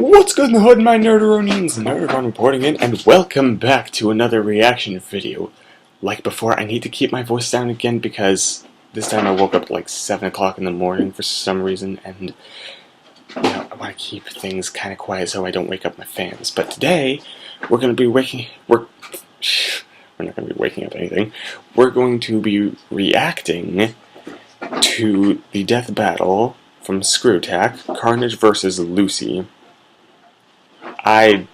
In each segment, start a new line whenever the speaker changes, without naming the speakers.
What's good in the hood, my nerderonians? Nerdron reporting in, and welcome back to another reaction video. Like before, I need to keep my voice down again because this time I woke up at like 7 o'clock in the morning for some reason, and I want to keep things kind of quiet so I don't wake up my fans. But today, we're not going to be waking up anything. We're going to be reacting to the death battle from ScrewAttack, Carnage vs. Lucy. I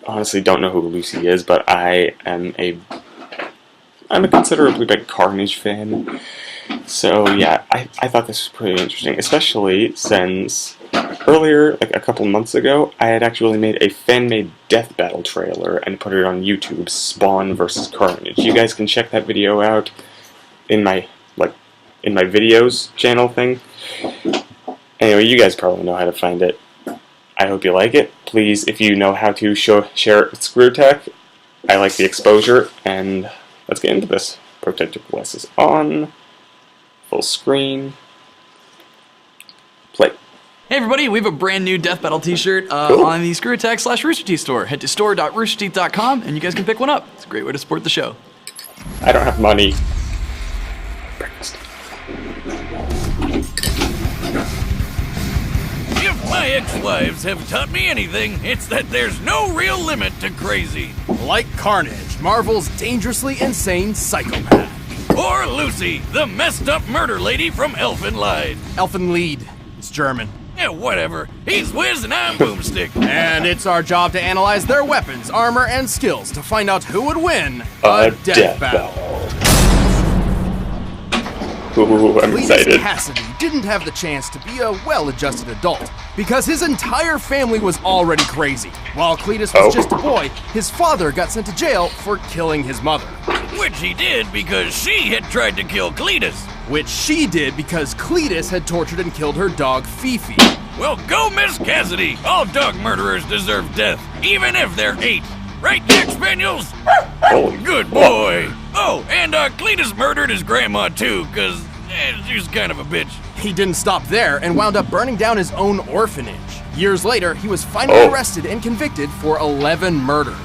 honestly don't know who Lucy is, but I'm a considerably big Carnage fan. So yeah, I thought this was pretty interesting, especially since earlier, like a couple months ago, I had actually made a fan-made death battle trailer and put it on YouTube, Spawn vs. Carnage. You guys can check that video out in my videos channel thing. Anyway, you guys probably know how to find it. I hope you like it. Please, if you know how to share it with ScrewAttack, I like the exposure, and let's get into this. Protect your glasses on. Full screen. Play.
Hey everybody, we have a brand new Death Battle t-shirt
Cool.
on the ScrewAttack/RoosterTeeth store. Head to store.roosterteeth.com and you guys can pick one up. It's a great way to support the show.
I don't have money. Breakfast.
If my ex-wives have taught me anything, it's that there's no real limit to crazy.
Like Carnage, Marvel's dangerously insane psychopath.
Or Lucy, the messed up murder lady from Elfenlied.
Elfenlied. It's German.
Yeah, whatever. He's Wiz and I'm Boomstick.
And it's our job to analyze their weapons, armor, and skills to find out who would win
A
a death battle.
Ooh, I'm
Cletus
excited.
Cassidy didn't have the chance to be a well-adjusted adult because his entire family was already crazy. While Cletus was just a boy, his father got sent to jail for killing his mother.
Which he did because she had tried to kill Cletus.
Which she did because Cletus had tortured and killed her dog Fifi.
Well, go Miss Cassidy. All dog murderers deserve death, even if they're 8. Right, Jack Spaniels? Good boy. Oh, and Cletus murdered his grandma too, because she's kind of a bitch.
He didn't stop there and wound up burning down his own orphanage. Years later, he was finally arrested and convicted for 11 murders.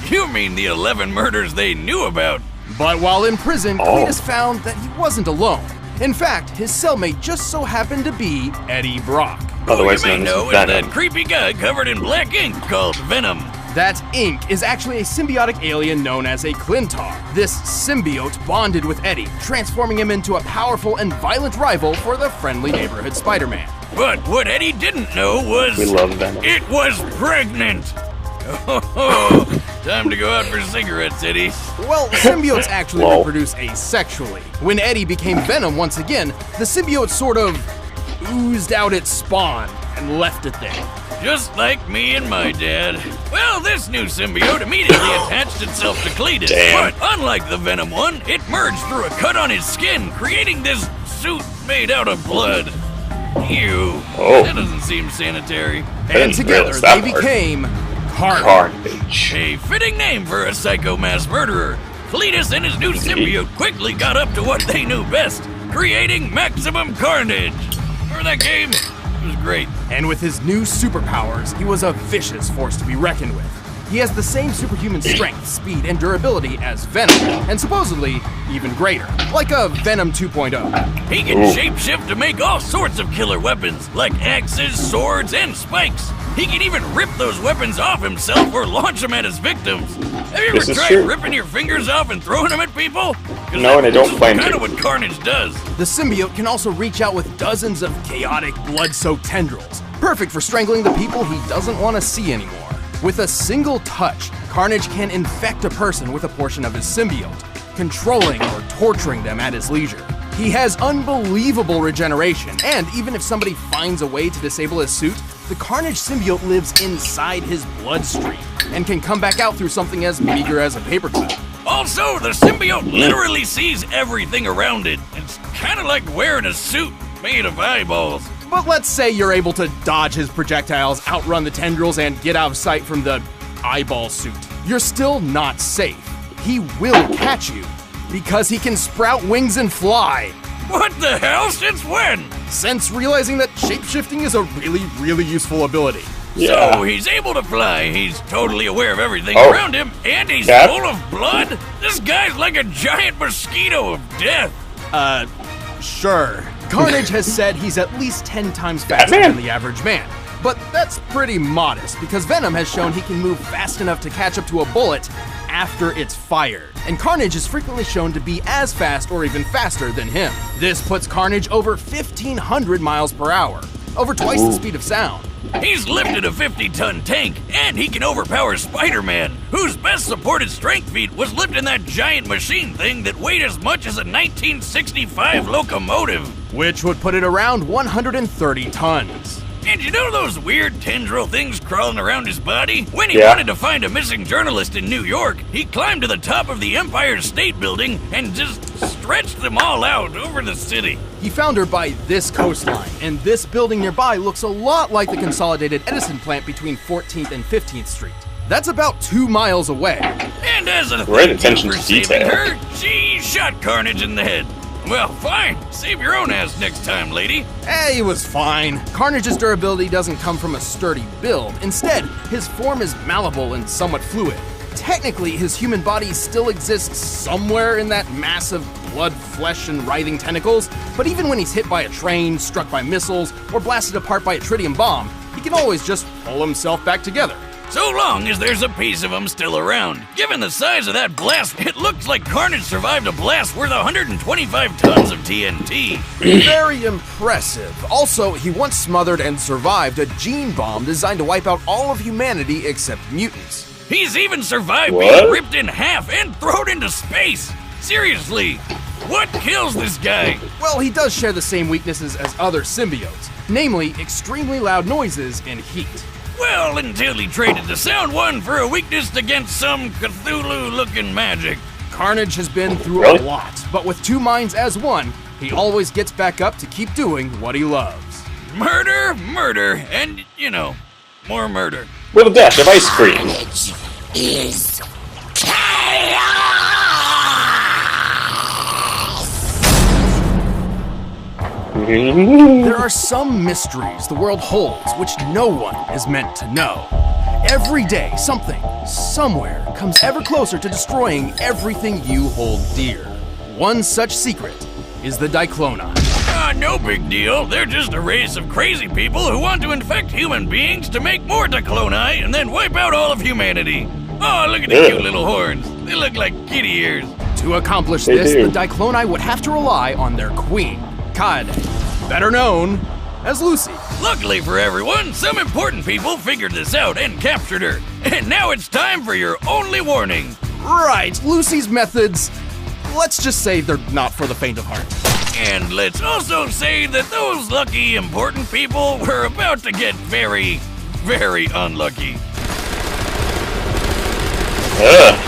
You mean the 11 murders they knew about?
But while in prison, Cletus found that he wasn't alone. In fact, his cellmate just so happened to be Eddie Brock.
Otherwise
you may
known
know
as
is
Venom.
that creepy guy covered in black ink called Venom.
That ink is actually a symbiotic alien known as a Clintar. This symbiote bonded with Eddie, transforming him into a powerful and violent rival for the friendly neighborhood Spider-Man.
But what Eddie didn't know was...
We love Venom.
It was pregnant! Oh, time to go out for cigarettes, Eddie.
Well, symbiotes actually reproduce asexually. When Eddie became Venom once again, the symbiote sort of oozed out its spawn and left it there.
Just like me and my dad. Well, this new symbiote immediately attached itself to Cletus.
Damn.
But unlike the Venom one, it merged through a cut on his skin, creating this suit made out of blood. Ew. That doesn't seem sanitary.
And together they became
Carnage.
A fitting name for a psycho mass murderer. Cletus and his new symbiote quickly got up to what they knew best, creating maximum carnage. Remember that game? It was great.
And with his new superpowers, he was a vicious force to be reckoned with. He has the same superhuman strength, speed, and durability as Venom, and supposedly even greater, like a Venom 2.0.
He can shapeshift to make all sorts of killer weapons, like axes, swords, and spikes. He can even rip those weapons off himself or launch them at his victims. Have you ever tried ripping your fingers off and throwing them at people?
No, and I don't plan to.
Kind of what Carnage does.
The symbiote can also reach out with dozens of chaotic, blood-soaked tendrils, perfect for strangling the people he doesn't want to see anymore. With a single touch, Carnage can infect a person with a portion of his symbiote, controlling or torturing them at his leisure. He has unbelievable regeneration, and even if somebody finds a way to disable his suit, the Carnage symbiote lives inside his bloodstream and can come back out through something as meager as a paperclip.
Also, the symbiote literally sees everything around it. It's kind of like wearing a suit made of eyeballs.
But let's say you're able to dodge his projectiles, outrun the tendrils, and get out of sight from the eyeball suit. You're still not safe. He will catch you because he can sprout wings and fly.
What the hell? Since when?
Since realizing that shapeshifting is a really useful ability.
Yeah.
So he's able to fly, he's totally aware of everything
Oh.
around him, and he's
Cap?
full of blood? This guy's like a giant mosquito of death.
Sure. Carnage has said he's at least 10 times faster
Batman.
than the average man. But that's pretty modest, because Venom has shown he can move fast enough to catch up to a bullet after it's fired. And Carnage is frequently shown to be as fast or even faster than him. This puts Carnage over 1,500 miles per hour, over twice the speed of sound.
He's lifted a 50-ton tank, and he can overpower Spider-Man, whose best supported strength feat was lifting that giant machine thing that weighed as much as a 1965 locomotive.
Which would put it around 130 tons.
And you know those weird tendril things crawling around his body? When he
Yeah.
wanted to find a missing journalist in New York, he climbed to the top of the Empire State Building and just stretched them all out over the city.
He found her by this coastline, and this building nearby looks a lot like the consolidated Edison plant between 14th and 15th Street. That's about 2 miles away.
And as a
Great
thank
attention
you
to
for saving
detail.
her, she shot Carnage in the head. Well, fine. Save your own ass next time, lady.
He was fine. Carnage's durability doesn't come from a sturdy build. Instead, his form is malleable and somewhat fluid. Technically, his human body still exists somewhere in that mass of blood, flesh, and writhing tentacles, but even when he's hit by a train, struck by missiles, or blasted apart by a tritium bomb, he can always just pull himself back together.
So long as there's a piece of him still around. Given the size of that blast, it looks like Carnage survived a blast worth 125 tons of TNT.
Very impressive. Also, he once smothered and survived a gene bomb designed to wipe out all of humanity except mutants.
He's even survived
What?
being ripped in half and thrown into space. Seriously, what kills this guy?
Well, he does share the same weaknesses as other symbiotes, namely extremely loud noises and heat.
Well, until he traded the Sound One for a weakness against some Cthulhu-looking magic.
Carnage has been through
Really?
a lot, but with two minds as one, he always gets back up to keep doing what he loves.
Murder, murder, and, you know, more murder.
With a dash of ice cream.
Is
There are some mysteries the world holds which no one is meant to know. Every day, something, somewhere, comes ever closer to destroying everything you hold dear. One such secret is the Dicloni.
No big deal. They're just a race of crazy people who want to infect human beings to make more Dicloni and then wipe out all of humanity. Oh, look at the
Ew.
cute little horns. They look like kitty ears.
To accomplish
They
this,
do.
the Dicloni would have to rely on their queen, Kaede, better known as Lucy.
Luckily for everyone, some important people figured this out and captured her. And now it's time for your only warning.
Right, Lucy's methods, let's just say they're not for the faint of heart.
And let's also say that those lucky important people were about to get very, very unlucky.
Ugh.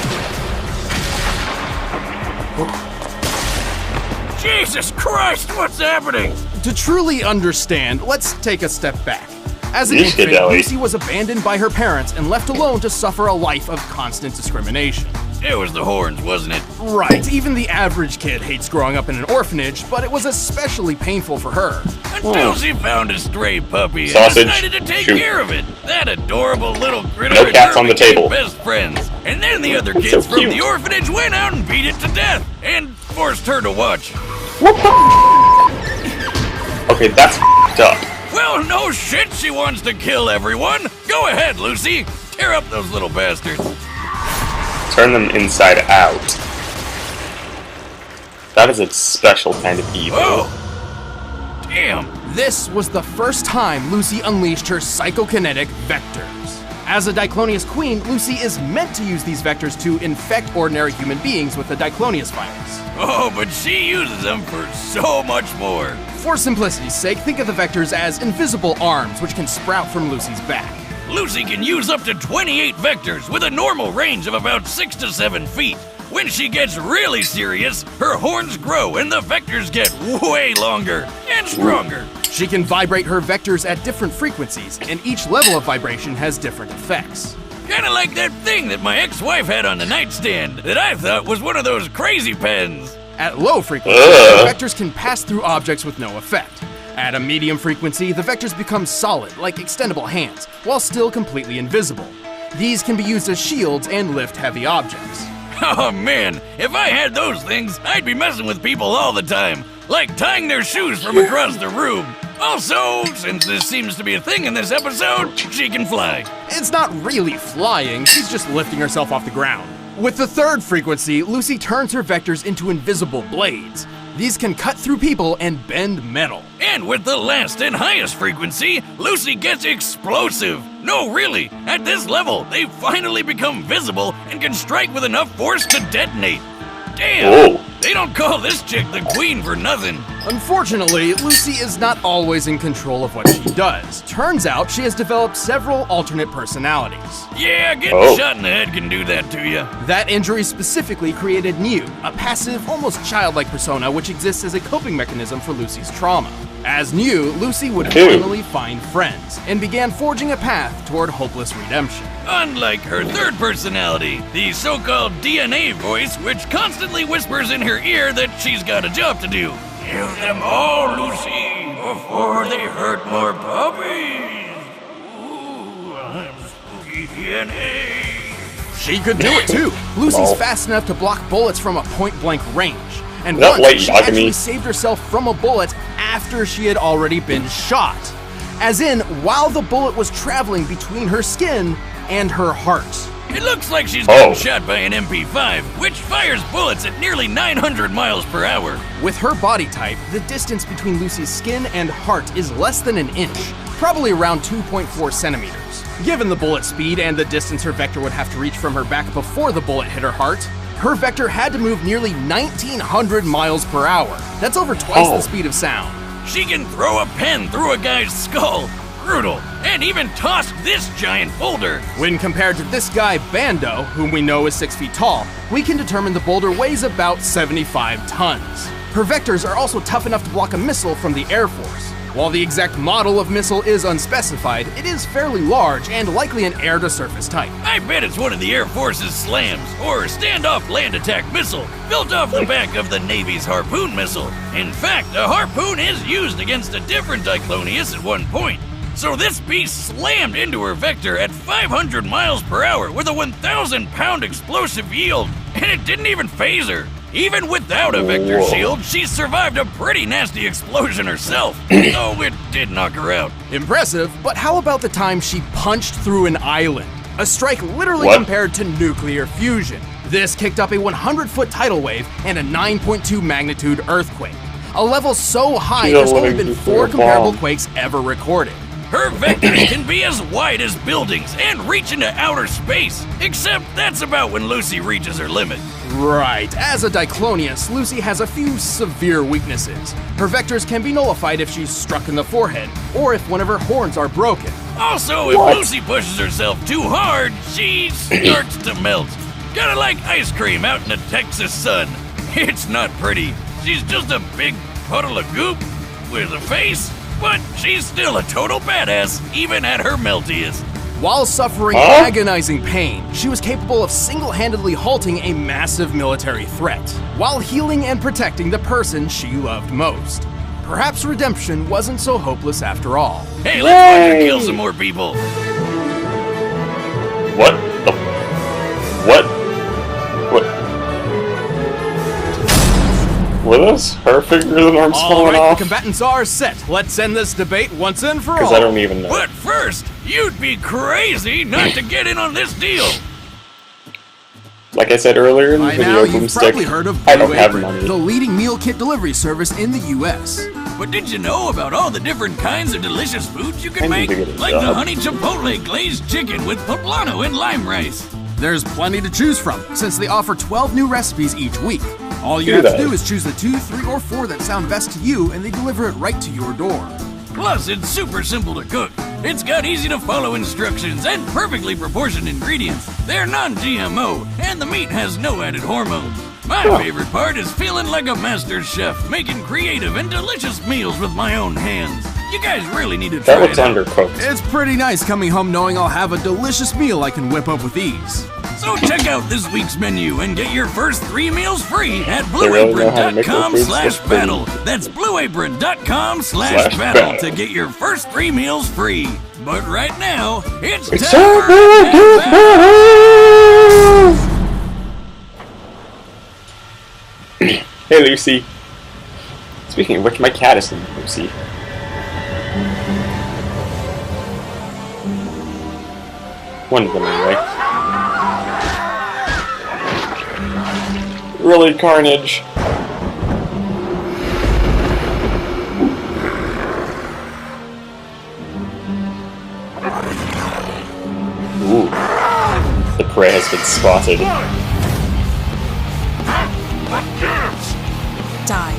Jesus Christ, what's happening?
To truly understand, let's take a step back. As an
Yeesh,
infant,
Delhi.
Lucy was abandoned by her parents and left alone to suffer a life of constant discrimination.
It was the horns, wasn't it?
Right, even the average kid hates growing up in an orphanage, but it was especially painful for her.
Until she found a stray puppy
Sausage.
and decided to take
Shoot.
care of it. That adorable little critter
No
and
cats
her
on the
became
table.
best friends. And then the other
That's
kids
so
from
cute.
the orphanage went out and beat it to death and forced her to watch.
Okay, that's f***ed up.
Well, no shit, she wants to kill everyone. Go ahead, Lucy. Tear up those little bastards.
Turn them inside out. That is a special kind of evil.
Oh, damn.
This was the first time Lucy unleashed her psychokinetic vectors. As a Diclonius queen, Lucy is meant to use these vectors to infect ordinary human beings with the Diclonius virus.
Oh, but she uses them for so much more.
For simplicity's sake, think of the vectors as invisible arms which can sprout from Lucy's back.
Lucy can use up to 28 vectors with a normal range of about 6 to 7 feet. When she gets really serious, her horns grow and the vectors get way longer and stronger.
She can vibrate her vectors at different frequencies, and each level of vibration has different effects.
Kinda like that thing that my ex-wife had on the nightstand that I thought was one of those crazy pens.
At low frequencies,
Ugh.
the vectors can pass through objects with no effect. At a medium frequency, the vectors become solid, like extendable hands, while still completely invisible. These can be used as shields and lift heavy objects.
Oh man, if I had those things, I'd be messing with people all the time, like tying their shoes from across the room. Also, since this seems to be a thing in this episode, she can fly.
It's not really flying, she's just lifting herself off the ground. With the third frequency, Lucy turns her vectors into invisible blades. These can cut through people and bend metal.
And with the last and highest frequency, Lucy gets explosive. No, really, at this level, they finally become visible and can strike with enough force to detonate. Damn,
Whoa.
they don't call this chick the queen for nothing.
Unfortunately, Lucy is not always in control of what she does. Turns out she has developed several alternate personalities.
Yeah, getting
Oh.
shot in the head can do that to you.
That injury specifically created New, a passive, almost childlike persona which exists as a coping mechanism for Lucy's trauma. As New, Lucy would
Ew.
finally find friends and began forging a path toward hopeless redemption.
Unlike her third personality, the so-called DNA voice, which constantly whispers in her ear that she's got a job to do. Kill them all, Lucy, before they hurt more puppies. Ooh, I'm spooky DNA.
She could do it too. Lucy's
Well.
fast enough to block bullets from a point-blank range. And
That
once
light
she
Yagami.
actually saved herself from a bullet after she had already been shot. As in, while the bullet was traveling between her skin and her heart.
It looks like she's getting
Oh.
shot by an MP5, which fires bullets at nearly 900 miles per hour.
With her body type, the distance between Lucy's skin and heart is less than an inch, probably around 2.4 centimeters. Given the bullet speed and the distance her vector would have to reach from her back before the bullet hit her heart, her vector had to move nearly 1,900 miles per hour. That's over twice
Oh.
the speed of sound.
She can throw a pen through a guy's skull. Brutal. And even tossed this giant boulder.
When compared to this guy, Bando, whom we know is 6 feet tall, we can determine the boulder weighs about 75 tons. Her vectors are also tough enough to block a missile from the Air Force. While the exact model of missile is unspecified, it is fairly large and likely an air-to-surface type.
I bet it's one of the Air Force's SLAMs, or standoff land attack missile, built off the back of the Navy's Harpoon missile. In fact, a Harpoon is used against a different Diclonius at one point. So this beast slammed into her vector at 500 miles per hour with a 1,000-pound explosive yield, and it didn't even phase her. Even without a vector
Whoa.
shield, she survived a pretty nasty explosion herself, though it did knock her out.
Impressive, but how about the time she punched through an island? A strike literally
What?
compared to nuclear fusion. This kicked up a 100-foot tidal wave and a 9.2 magnitude earthquake. A level so high
She's a
there's only
living
been
nuclear
4 comparable
bomb.
quakes ever recorded.
Her vectors can be as wide as buildings and reach into outer space, except that's about when Lucy reaches her limit.
Right, as a Diclonius, Lucy has a few severe weaknesses. Her vectors can be nullified if she's struck in the forehead, or if one of her horns are broken.
Also, if
What?
Lucy pushes herself too hard, she starts to melt. Kinda like ice cream out in the Texas sun. It's not pretty. She's just a big puddle of goop with a face, but she's still a total badass, even at her meltiest.
While suffering
Huh?
agonizing pain, she was capable of single-handedly halting a massive military threat, while healing and protecting the person she loved most. Perhaps redemption wasn't so hopeless after all.
Hey, let's watch her
Yay!
kill some more people.
What the? What? What? Were those her fingers and arms
All
falling
right,
off?
the combatants are set. Let's end this debate once and for all.
Because I don't even know.
But first, you'd be crazy not to get in on this deal.
Like I said earlier in the
By
video,
now, you've
Boomstick,
probably heard of
I
Blue
don't have
Apron,
money.
the leading meal kit delivery service in the U.S.
But did you know about all the different kinds of delicious foods you
I
can
need
make?
to get a
Like the
job.
honey chipotle glazed chicken with poblano and lime rice.
There's plenty to choose from, since they offer 12 new recipes each week. All you
Do
have
they?
to do is choose the 2, 3, or 4 that sound best to you, and they deliver it right to your door.
Plus, it's super simple to cook. It's got easy to follow instructions and perfectly proportioned ingredients. They're non-GMO, and the meat has no added hormones. My favorite part is feeling like a master chef, making creative and delicious meals with my own hands. You guys really need to try
That looks
it out.
undercooked.
It's pretty nice coming home knowing I'll have a delicious meal I can whip up with ease.
So check out this week's menu and get your first 3 meals free at
They really know how to make their foods look
blueapron.com/battle.
pretty.
That's blueapron.com/battle to get your first 3 meals free. But right now, it's
It's
time
time
for
for a
Death
death battle! Hey, Lucy. Speaking of which, my cat is named Lucy. One of them, anyway. Really, Carnage? Ooh. The prey has been spotted.
Die.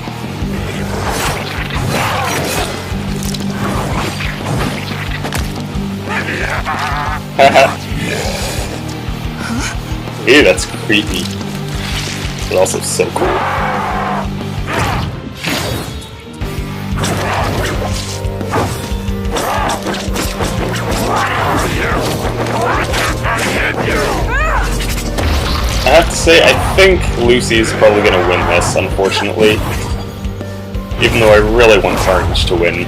Ew, that's creepy. But also so cool. I have to say, I think Lucy's probably gonna win this, unfortunately. Even though I really want Carnage to win.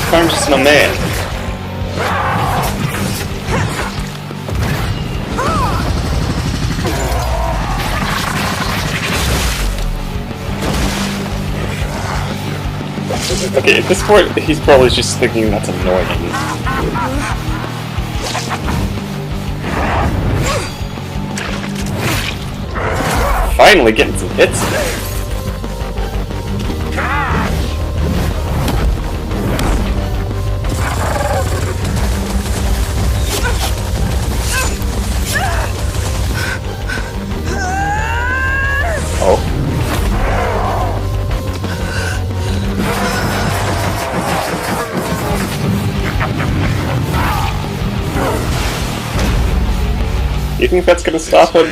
Carnage is my man. Okay, at this point, he's probably just thinking that's annoying. Finally getting some hits there. Oh. You think that's gonna stop him?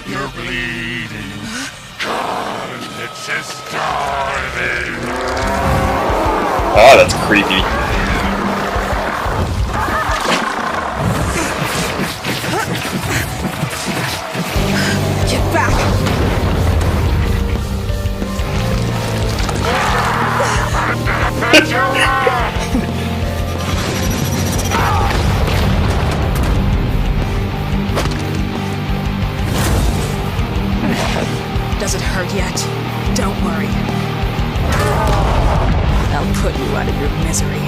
You're bleeding. Carnage is starving.
Oh, that's creepy.
Get back! Does it hurt yet? Don't worry. I'll put you out of your misery.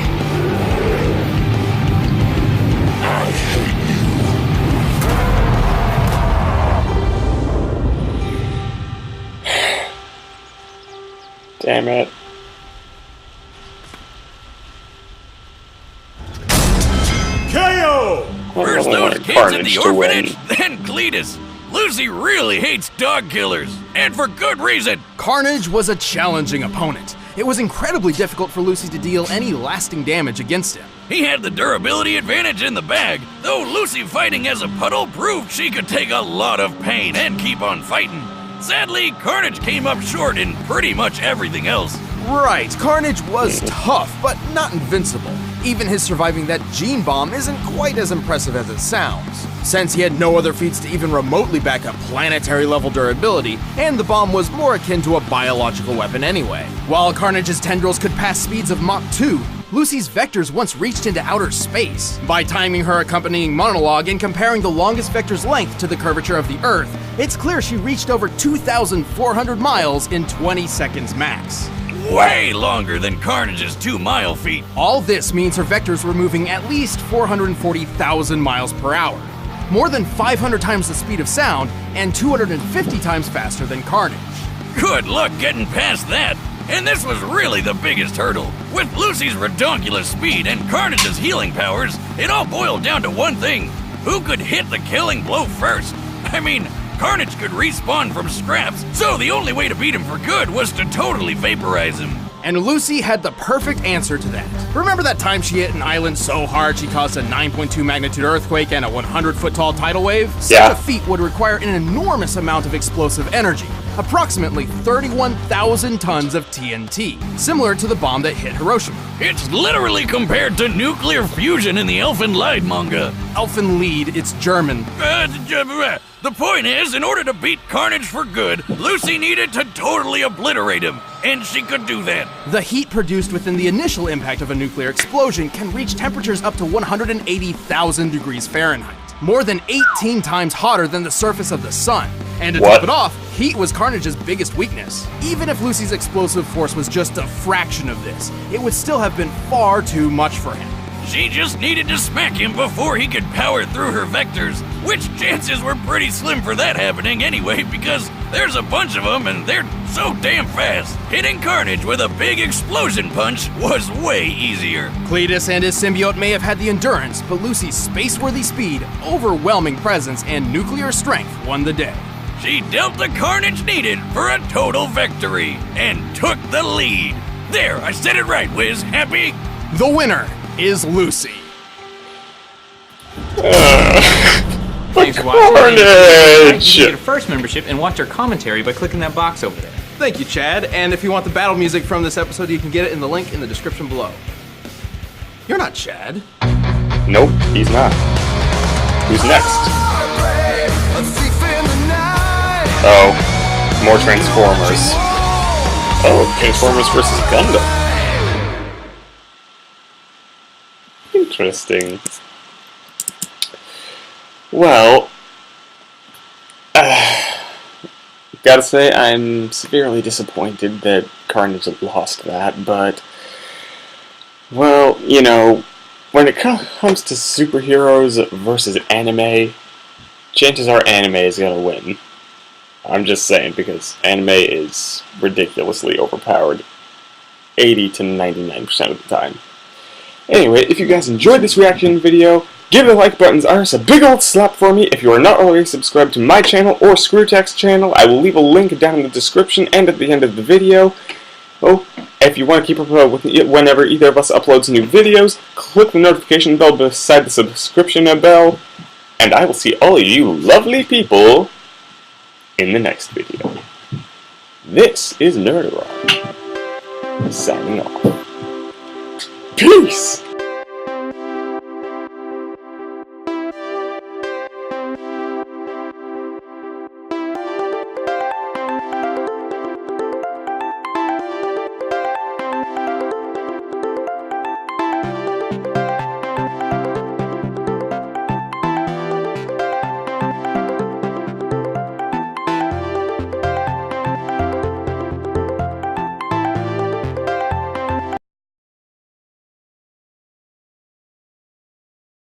Damn it.
KO!
I
First
really
those
wanted
kids at
Carnage
the
to win.
orphanage, then Cletus. Lucy really hates dog killers, and for good reason.
Carnage was a challenging opponent. It was incredibly difficult for Lucy to deal any lasting damage against him.
He had the durability advantage in the bag, though Lucy fighting as a puddle proved she could take a lot of pain and keep on fighting. Sadly, Carnage came up short in pretty much everything else.
Right, Carnage was tough, but not invincible. Even his surviving that gene bomb isn't quite as impressive as it sounds, since he had no other feats to even remotely back up planetary level durability, and the bomb was more akin to a biological weapon anyway. While Carnage's tendrils could pass speeds of Mach 2, Lucy's vectors once reached into outer space. By timing her accompanying monologue and comparing the longest vector's length to the curvature of the Earth, it's clear she reached over 2,400 miles in 20 seconds max.
Way longer than Carnage's 2-mile feat.
All this means her vectors were moving at least 440,000 miles per hour, more than 500 times the speed of sound, and 250 times faster than Carnage.
Good luck getting past that. And this was really the biggest hurdle. With Lucy's redonkulous speed and Carnage's healing powers, it all boiled down to one thing. Who could hit the killing blow first? I mean, Carnage could respawn from scraps, so the only way to beat him for good was to totally vaporize him.
And Lucy had the perfect answer to that. Remember that time she hit an island so hard she caused a 9.2 magnitude earthquake and a 100-foot tall tidal wave?
Yeah.
Such a feat would require an enormous amount of explosive energy, approximately 31,000 tons of TNT, similar to the bomb that hit Hiroshima.
It's literally compared to nuclear fusion in the Elfen Lied manga.
Elfenlied, it's German.
The point is, in order to beat Carnage for good, Lucy needed to totally obliterate him, and she could do that.
The heat produced within the initial impact of a nuclear explosion can reach temperatures up to 180,000 degrees Fahrenheit, more than 18 times hotter than the surface of the sun. And to
What?
top it off, heat was Carnage's biggest weakness. Even if Lucy's explosive force was just a fraction of this, it would still have been far too much for him.
She just needed to smack him before he could power through her vectors, which chances were pretty slim for that happening anyway, because there's a bunch of them and they're so damn fast. Hitting Carnage with a big explosion punch was way easier.
Cletus and his symbiote may have had the endurance, but Lucy's space-worthy speed, overwhelming presence, and nuclear strength won the day.
She dealt the carnage needed for a total victory and took the lead. There, I said it right, Wiz. Happy?
The winner is Lucy.
Thanks for watching.
Carnage!
You get a first membership and watch our commentary by clicking that box over there.
Thank you, Chad. And if you want the battle music from this episode, you can get it in the link in the description below. You're not Chad.
Nope, he's not. Who's next? Oh, more Transformers. Oh, Transformers versus Gundam. Interesting. Well, gotta say I'm severely disappointed that Carnage lost that, but, well, you know, when it comes to superheroes versus anime, chances are anime is gonna win. I'm just saying, because anime is ridiculously overpowered 80 to 99% of the time. Anyway, if you guys enjoyed this reaction video, give the like buttons a big old slap for me. If you are not already subscribed to my channel or Screwtax channel, I will leave a link down in the description and at the end of the video. Oh, if you want to keep up with whenever either of us uploads new videos, click the notification bell beside the subscription bell, and I will see all of you lovely people in the next video. This is Nerderon, signing off. Peace!